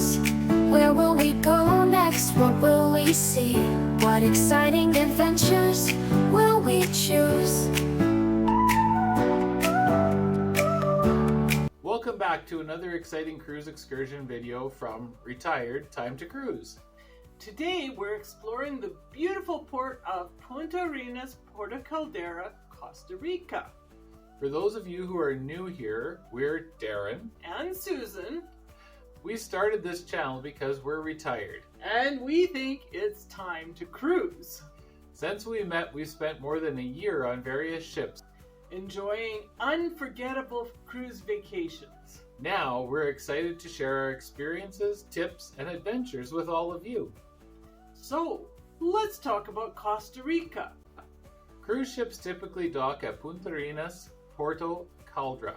cruise. Where will we go next? What will we see? What exciting adventures will we choose? Welcome back to another exciting cruise excursion video from Retired Time to Cruise. Today we're exploring the beautiful port of Puntarenas Puerto Caldera, Costa Rica. For those of you who are new here, we're Darren And Susan. We started this channel because we're retired. And we think it's time to cruise. Since we met, we've spent more than a year on various ships. Enjoying unforgettable cruise vacations. Now we're excited to share our experiences, tips, and adventures with all of you. So, let's talk about Costa Rica. Cruise ships typically dock at Puntarenas Puerto Caldera.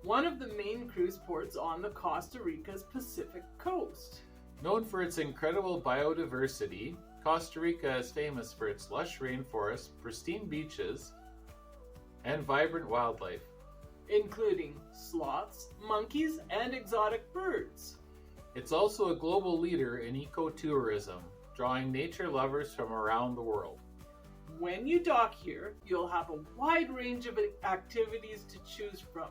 One of the main cruise ports on the Costa Rica's Pacific coast. Known for its incredible biodiversity, Costa Rica is famous for its lush rainforests, pristine beaches, and vibrant wildlife, including sloths, monkeys, and exotic birds. It's also a global leader in ecotourism, drawing nature lovers from around the world. When you dock here, you'll have a wide range of activities to choose from.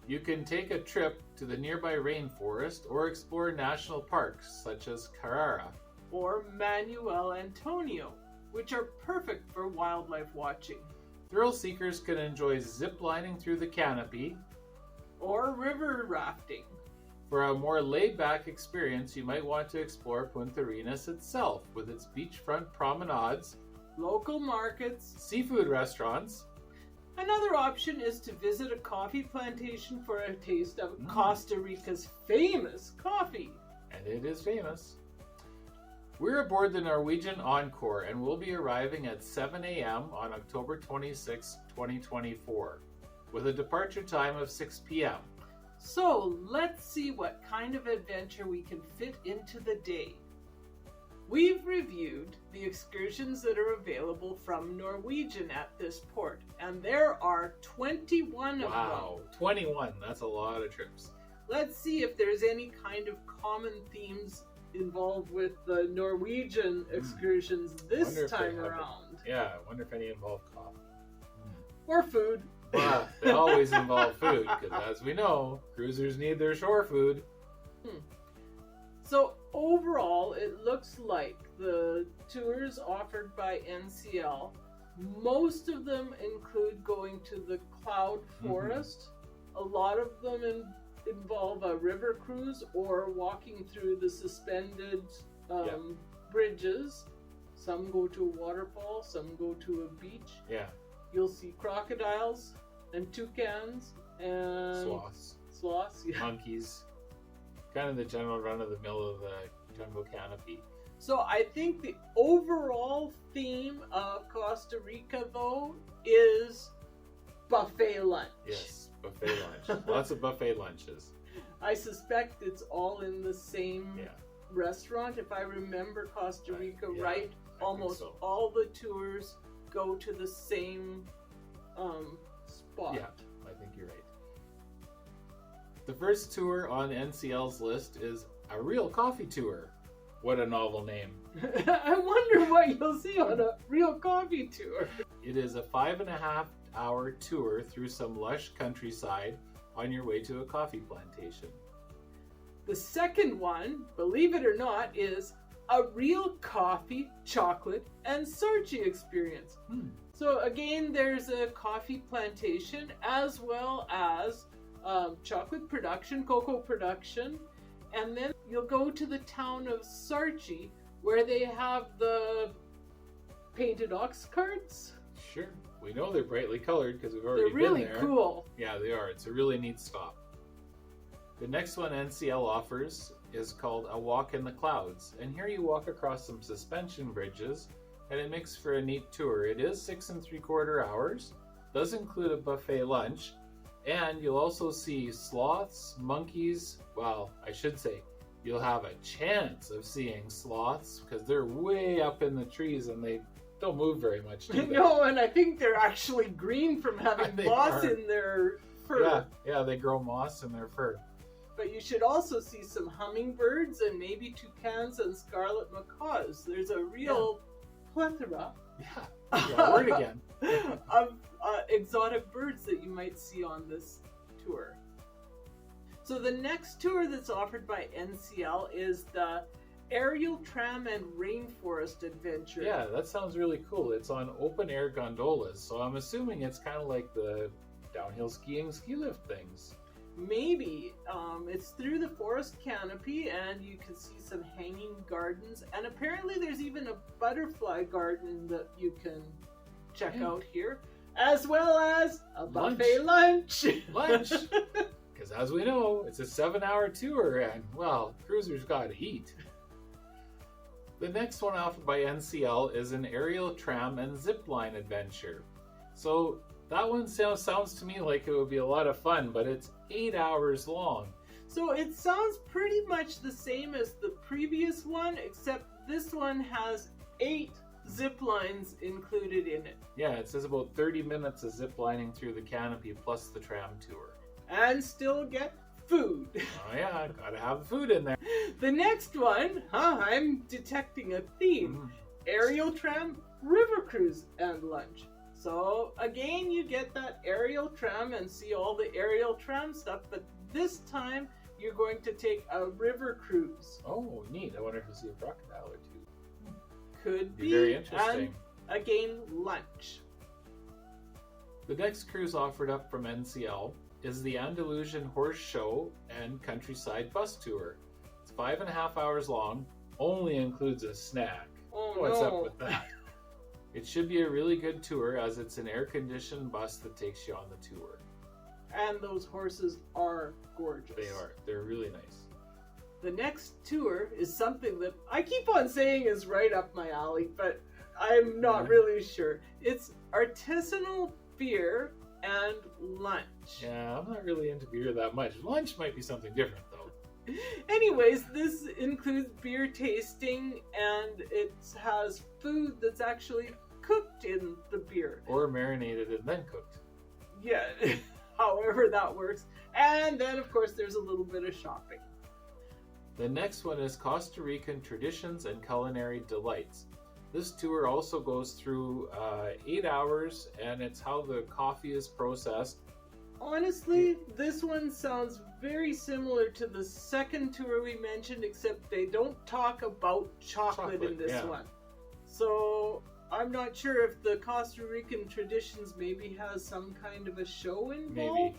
You can take a trip to the nearby rainforest or explore national parks such as Carrara or Manuel Antonio, which are perfect for wildlife watching. Thrill seekers can enjoy ziplining through the canopy or river rafting. For a more laid-back experience, you might want to explore Puntarenas itself with its beachfront promenades, local markets, seafood restaurants. Another option is to visit a coffee plantation for a taste of Costa Rica's famous coffee. And it is famous. We're aboard the Norwegian Encore and will be arriving at 7 a.m. on October 26, 2024, with a departure time of 6 p.m. So let's see what kind of adventure we can fit into the day. We've reviewed the excursions that are available from Norwegian at this port, and there are 21 of them. Wow, 21, that's a lot of trips. Let's see if there's any kind of common themes involved with the Norwegian excursions this time around. Yeah, I wonder if any involve coffee. Or food. Well, they always involve food, because as we know, cruisers need their shore food. So overall, it looks like the tours offered by NCL, most of them include going to the cloud forest. A lot of them involve a river cruise or walking through the suspended bridges. Some go to a waterfall, some go to a beach. Yeah. You'll see crocodiles and toucans and sloths, yeah. Monkeys. Kind of the general run-of-the-mill of the jungle canopy. So I think the overall theme of Costa Rica, though, is buffet lunch. Yes, buffet lunch. Lots of buffet lunches. I suspect it's all in the same restaurant. If I remember Costa Rica right, almost all the tours go to the same spot. Yeah, I think you're right. The first tour on NCL's list is a real coffee tour. What a novel name. I wonder what you'll see on a real coffee tour. It is a 5.5-hour tour through some lush countryside on your way to a coffee plantation. The second one, believe it or not, is a real coffee, chocolate, and Sochi experience. So again, there's a coffee plantation as well as chocolate production, cocoa production, and then you'll go to the town of Sochi where they have the painted ox carts. Sure, we know they're brightly colored because we've already been there. They're really cool. Yeah, they are. It's a really neat stop. The next one NCL offers is called A Walk in the Clouds, and here you walk across some suspension bridges, and it makes for a neat tour. It is 6 3/4 hours, does include a buffet lunch, and you'll also see sloths, monkeys. Well, I should say you'll have a chance of seeing sloths because they're way up in the trees and they don't move very much, do they? No, and I think they're actually green from having moss in their fur. Yeah, they grow moss in their fur. But you should also see some hummingbirds and maybe toucans and scarlet macaws. There's a real plethora Word again. of exotic birds that you might see on this tour. So the next tour that's offered by NCL is the Aerial Tram and Rainforest Adventure. Yeah, that sounds really cool. It's on open air gondolas, so I'm assuming it's kind of like the downhill skiing ski lift things. Maybe. It's through the forest canopy and you can see some hanging gardens, and apparently there's even a butterfly garden that you can check out here, as well as a buffet lunch. Lunch! Because as we know, it's a 7-hour tour and, well, cruisers gotta eat. The next one offered by NCL is an aerial tram and zipline adventure. So that one sounds to me like it would be a lot of fun, but it's 8 hours long. So it sounds pretty much the same as the previous one, except this one has 8 zip lines included in it. Yeah, it says about 30 minutes of zip lining through the canopy plus the tram tour. And still get food. Oh yeah, gotta have the food in there. The next one, I'm detecting a theme. Aerial tram, river cruise, and lunch. So again, you get that aerial tram and see all the aerial tram stuff, but this time you're going to take a river cruise. Oh, neat. I wonder if we'll see a crocodile or two. Could be. Very interesting. And again, lunch. The next cruise offered up from NCL is the Andalusian Horse Show and Countryside Bus Tour. It's 5.5 hours long, only includes a snack. Oh, What's no. up with that? It should be a really good tour as it's an air-conditioned bus that takes you on the tour. And those horses are gorgeous. They are. They're really nice. The next tour is something that I keep on saying is right up my alley, but I'm not really sure. It's artisanal beer and lunch. Yeah, I'm not really into beer that much. Lunch might be something different, though. Anyways, this includes beer tasting, and it has food that's actually cooked in the beer. Or marinated and then cooked. Yeah, however that works. And then, of course, there's a little bit of shopping. The next one is Costa Rican Traditions and Culinary Delights. This tour also goes through 8 hours, and it's how the coffee is processed. Honestly, this one sounds very similar to the second tour we mentioned, except they don't talk about chocolate in this one. So I'm not sure if the Costa Rican Traditions maybe has some kind of a show involved. Maybe.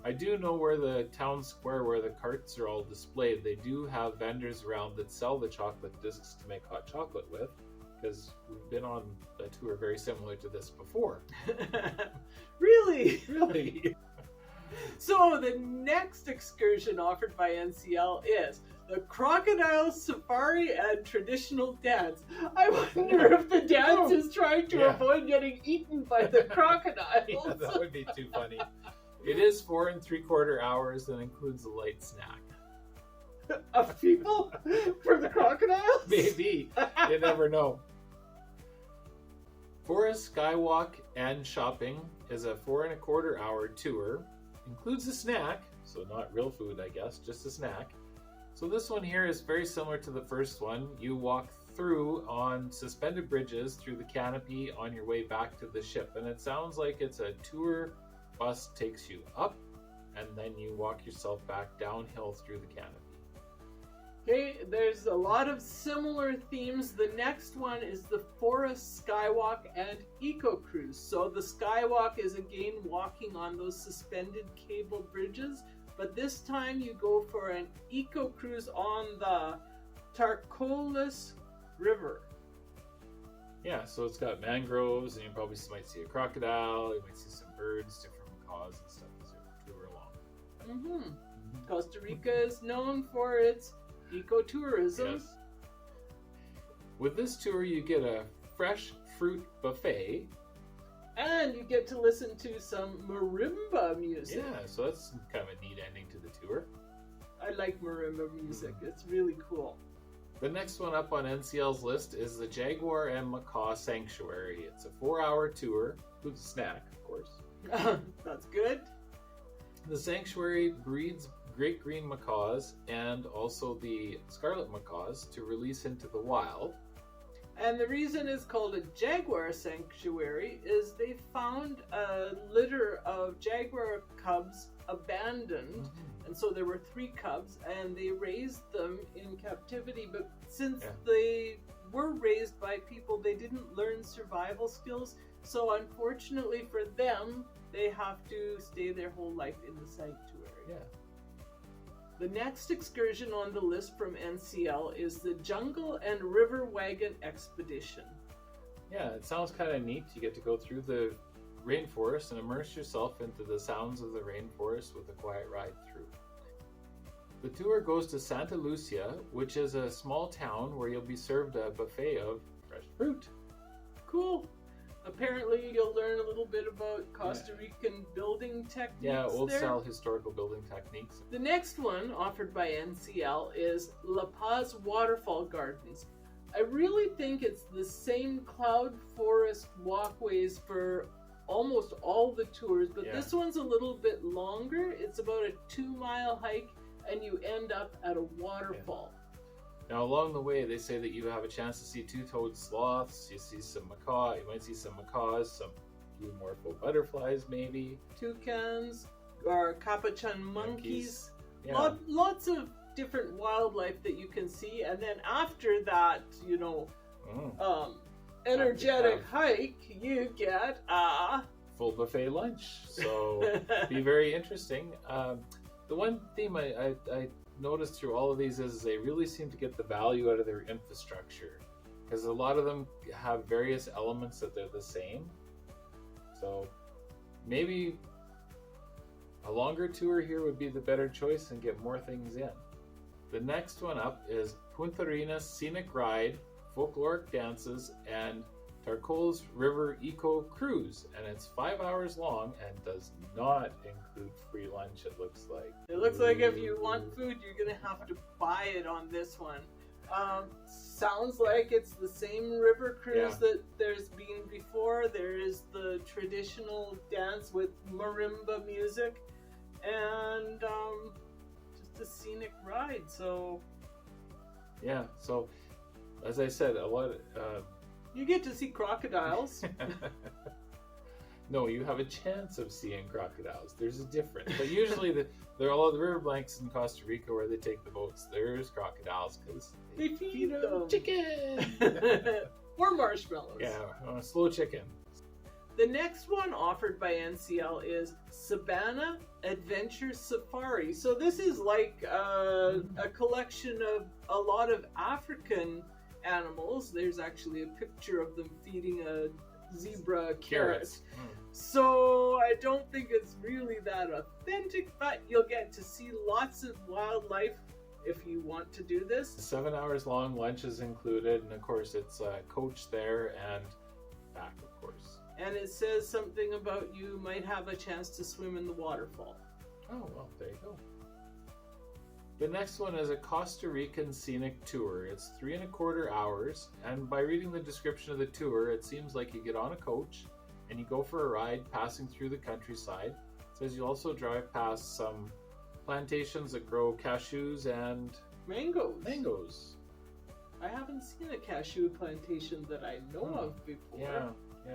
I do know where the town square where the carts are all displayed, they do have vendors around that sell the chocolate discs to make hot chocolate with, because we've been on a tour very similar to this before. Really? Really? So the next excursion offered by NCL is the Crocodile Safari and Traditional Dance. I wonder if the dance is trying to avoid getting eaten by the crocodiles. Yeah, that would be too funny. It is 4 3/4 hours and includes a light snack. Of people? For the crocodiles? Maybe. You never know. Forest Skywalk and Shopping is a 4 1/4 hour tour. Includes a snack, so not real food, I guess, just a snack. So this one here is very similar to the first one. You walk through on suspended bridges through the canopy on your way back to the ship, and it sounds like it's a tour bus takes you up, and then you walk yourself back downhill through the canopy. Okay, there's a lot of similar themes. The next one is the Forest Skywalk and Eco Cruise. So the Skywalk is again walking on those suspended cable bridges, but this time you go for an Eco Cruise on the Tarcoles River. Yeah, so it's got mangroves, and you probably might see a crocodile, you might see some birds, different macaws and stuff as you tour along. Costa Rica is known for its ecotourism. Yes. With this tour, you get a fresh fruit buffet. And you get to listen to some marimba music. Yeah, so that's kind of a neat ending to the tour. I like marimba music. It's really cool. The next one up on NCL's list is the Jaguar and Macaw Sanctuary. It's a 4-hour tour, includes a snack, of course. That's good. The sanctuary breeds great green macaws and also the scarlet macaws to release into the wild. And the reason it's called a jaguar sanctuary is they found a litter of jaguar cubs abandoned. And so there were 3 cubs and they raised them in captivity. But since they were raised by people, they didn't learn survival skills. So unfortunately for them, they have to stay their whole life in the sanctuary. Yeah. The next excursion on the list from NCL is the Jungle and River Wagon Expedition. Yeah, it sounds kind of neat. You get to go through the rainforest and immerse yourself into the sounds of the rainforest with a quiet ride through. The tour goes to Santa Lucia, which is a small town where you'll be served a buffet of fresh fruit. Cool. Apparently you'll learn a little bit about Costa Rican building techniques. Yeah, old style historical building techniques. The next one, offered by NCL, is La Paz Waterfall Gardens. I really think it's the same cloud forest walkways for almost all the tours, but this one's a little bit longer. It's about a 2-mile hike and you end up at a waterfall. Now along the way, they say that you have a chance to see 2-toed sloths, you see some macaw, you might see some macaws, some blue morpho butterflies maybe. Toucans, or capuchin monkeys. Yeah. Lots of different wildlife that you can see. And then after that, you know, energetic hike, you get a full buffet lunch. So be very interesting. The one theme I noticed through all of these is they really seem to get the value out of their infrastructure, because a lot of them have various elements that they're the same. So maybe a longer tour here would be the better choice and get more things in. The next one up is Puntarenas Scenic Ride, Folkloric Dances, and Tarcoles River Eco Cruise, and it's 5 hours long and does not include free lunch, it looks like. It looks like if you want food, you're gonna have to buy it on this one. Sounds like it's the same river cruise that there's been before. There is the traditional dance with marimba music and just a scenic ride. So yeah, so as I said, a lot of you get to see crocodiles. No, you have a chance of seeing crocodiles. There's a difference. But usually they're all the riverbanks in Costa Rica where they take the boats. There's crocodiles because they feed them chicken or marshmallows. Yeah, slow chicken. The next one offered by NCL is Savannah Adventure Safari. So this is like a collection of a lot of African animals. There's actually a picture of them feeding a zebra carrots. So I don't think it's really that authentic, but you'll get to see lots of wildlife if you want to do this. 7 hours long, lunch is included, and of course it's a coach there and back, of course. And it says something about you might have a chance to swim in the waterfall. Oh, well, there you go. The next one is a Costa Rican scenic tour. It's 3¼ hours, and by reading the description of the tour, it seems like you get on a coach and you go for a ride passing through the countryside. It says you also drive past some plantations that grow cashews and mangoes. I haven't seen a cashew plantation that I know of before. Yeah.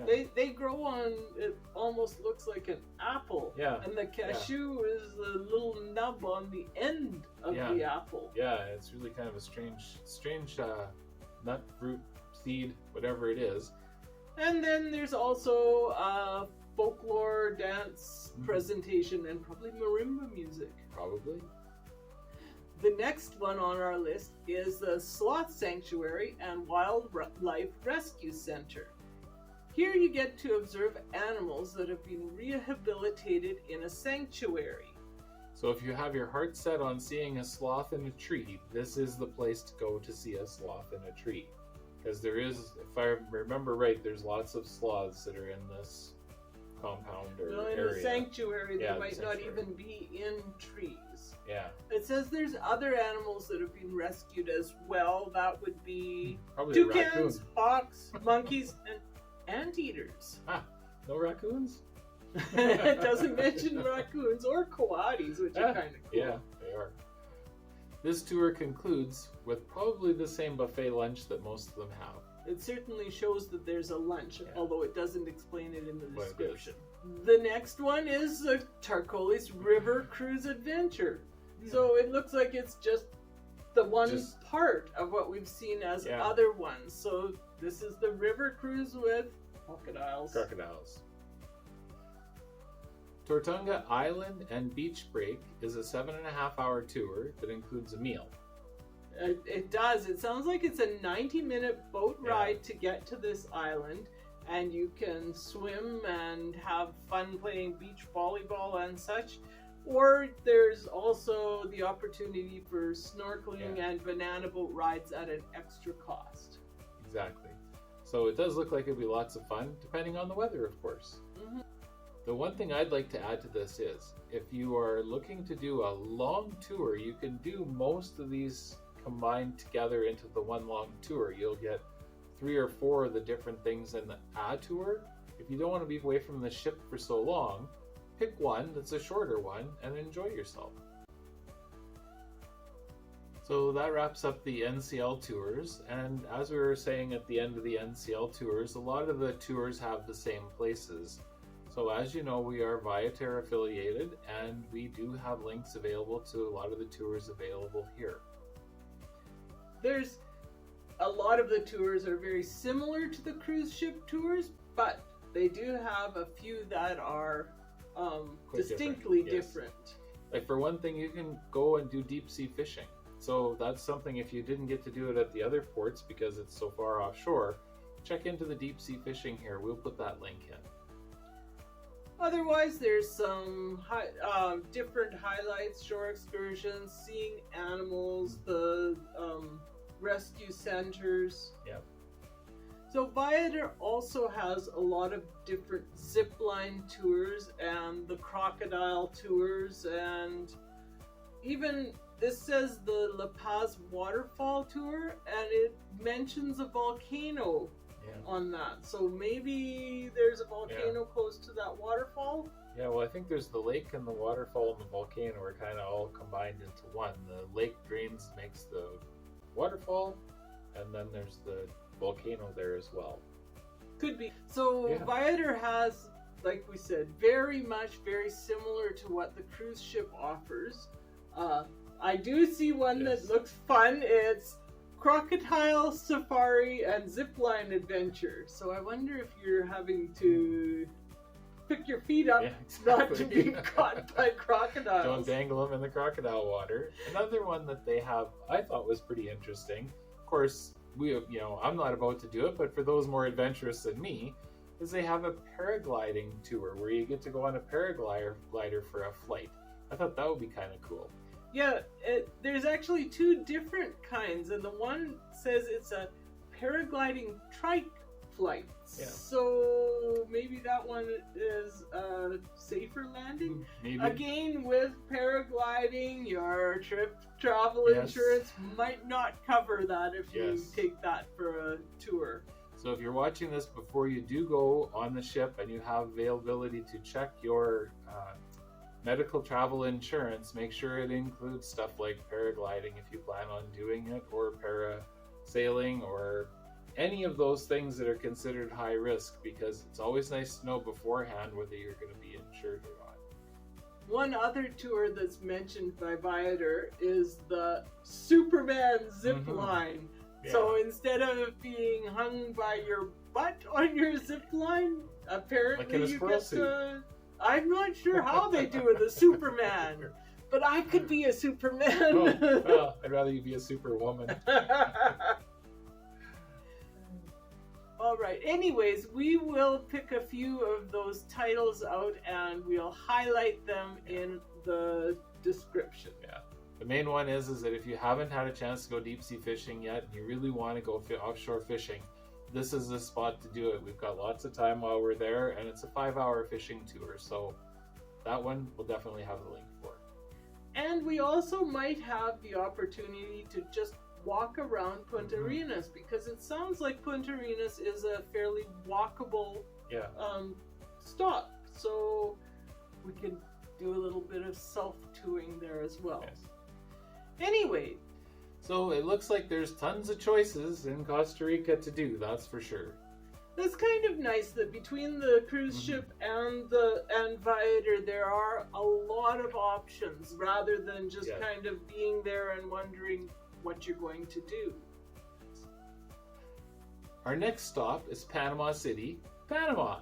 They grow on, it almost looks like an apple. Yeah. And the cashew is a little nub on the end of the apple. Yeah, it's really kind of a strange nut, fruit, seed, whatever it is. And then there's also a folklore dance presentation and probably marimba music. Probably. The next one on our list is the Sloth Sanctuary and Wildlife Rescue Center. Here you get to observe animals that have been rehabilitated in a sanctuary. So if you have your heart set on seeing a sloth in a tree, this is the place to go to see a sloth in a tree. Because there is, if I remember right, there's lots of sloths that are in this compound or in area. The sanctuary, they might not even be in trees. Yeah. It says there's other animals that have been rescued as well. That would be probably toucans, hawks, monkeys, and anteaters. No raccoons? It doesn't mention raccoons or coatis, which are kind of cool. Yeah, they are. This tour concludes with probably the same buffet lunch that most of them have. It certainly shows that there's a lunch, although it doesn't explain it in the What it description. The next one is the Tarcolis River Cruise Adventure. So it looks like it's just the one part of what we've seen as other ones. So this is the river cruise with crocodiles. Tortuga Island and Beach Break is a 7.5-hour tour that includes a meal. It does. It sounds like it's a 90-minute boat ride to get to this island, and you can swim and have fun playing beach volleyball and such. Or there's also the opportunity for snorkeling and banana boat rides at an extra cost. Exactly. So it does look like it'll be lots of fun, depending on the weather, of course. Mm-hmm. The one thing I'd like to add to this is, if you are looking to do a long tour, you can do most of these combined together into the one long tour. You'll get 3 or 4 of the different things in a tour. If you don't want to be away from the ship for so long, pick one that's a shorter one and enjoy yourself. So that wraps up the NCL tours, and as we were saying at the end of the NCL tours, a lot of the tours have the same places. So as you know, we are Viator affiliated, and we do have links available to a lot of the tours available here. There's a lot of the tours are very similar to the cruise ship tours, but they do have a few that are distinctly different. Like for one thing, you can go and do deep sea fishing. So that's something, if you didn't get to do it at the other ports because it's so far offshore, check into the deep sea fishing here. We'll put that link in. Otherwise, there's some different highlights, shore excursions, seeing animals, the rescue centers. Yep. So Viator also has a lot of different Zipline tours and the crocodile tours, and even this says the La Paz Waterfall tour, and it mentions a volcano on that. So maybe there's a volcano close to that waterfall? Yeah, well, I think there's the lake and the waterfall and the volcano are kind of all combined into one. The lake drains, makes the waterfall, and then there's the volcano there as well. Could be. So Viator has, like we said, very similar to what the cruise ship offers. I do see one that looks fun. It's Crocodile Safari and Zipline Adventure. So I wonder if you're having to pick your feet up not to be caught by crocodiles. Don't dangle them in the crocodile water. Another one that they have I thought was pretty interesting. Of course, I'm not about to do it, but for those more adventurous than me, is they have a paragliding tour where you get to go on a paraglider for a flight. I thought that would be kind of cool. Yeah, there's actually 2 different kinds, and the one says it's a paragliding trike flight. Yeah. So maybe that one is a safer landing. Maybe. Again, with paragliding, your trip travel insurance might not cover that if you take that for a tour. So if you're watching this before you do go on the ship and you have availability to check your medical travel insurance, make sure it includes stuff like paragliding if you plan on doing it, or parasailing, or any of those things that are considered high risk, because it's always nice to know beforehand whether you're going to be insured or not. One other tour that's mentioned by Viator is the Superman zip line. Yeah. So instead of being hung by your butt on your zip line, apparently you get to... I'm not sure how they do it, the Superman, but I could be a Superman. Well, I'd rather you be a Superwoman. All right. Anyways, we will pick a few of those titles out and we'll highlight them in the description. Yeah. The main one is that if you haven't had a chance to go deep sea fishing yet and you really want to go offshore fishing, this is the spot to do it. We've got lots of time while we're there, and it's a 5-hour fishing tour, so that one we'll definitely have a link for. And we also might have the opportunity to just walk around Puntarenas, because it sounds like Puntarenas is a fairly walkable stop, so we can do a little bit of self-touring there as well. Yes. Anyway, So it looks like there's tons of choices in Costa Rica to do, that's for sure. that's kind of nice that between the cruise ship and Viator, there are a lot of options rather than just Yeah. kind of being there and wondering what you're going to do. Our next stop is Panama City, Panama.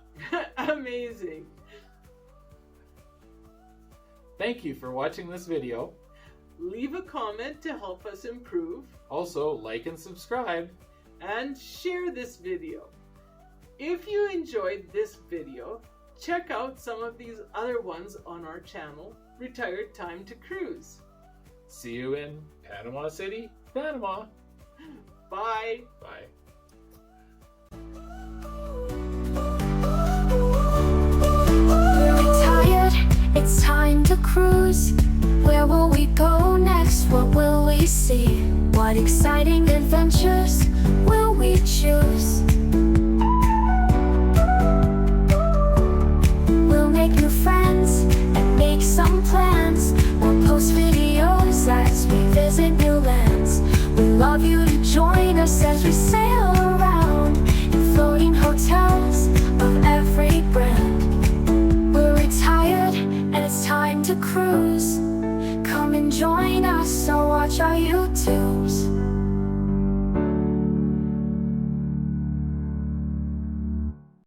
Amazing. Thank you for watching this video. Leave a comment to help us improve Also, like and subscribe. and share this video. If you enjoyed this video, check out some of these other ones on our channel, Retired Time to Cruise. See you in Panama City, Panama. Bye. Bye. We're retired, it's time to cruise. Where will we go next? What will we see? What exciting adventures will we choose? We'll make new friends and make some plans. We'll post videos as we visit new lands. We love you to join us as we sail around in floating hotels of every brand. We're retired and it's time to cruise. Come and join us, so watch our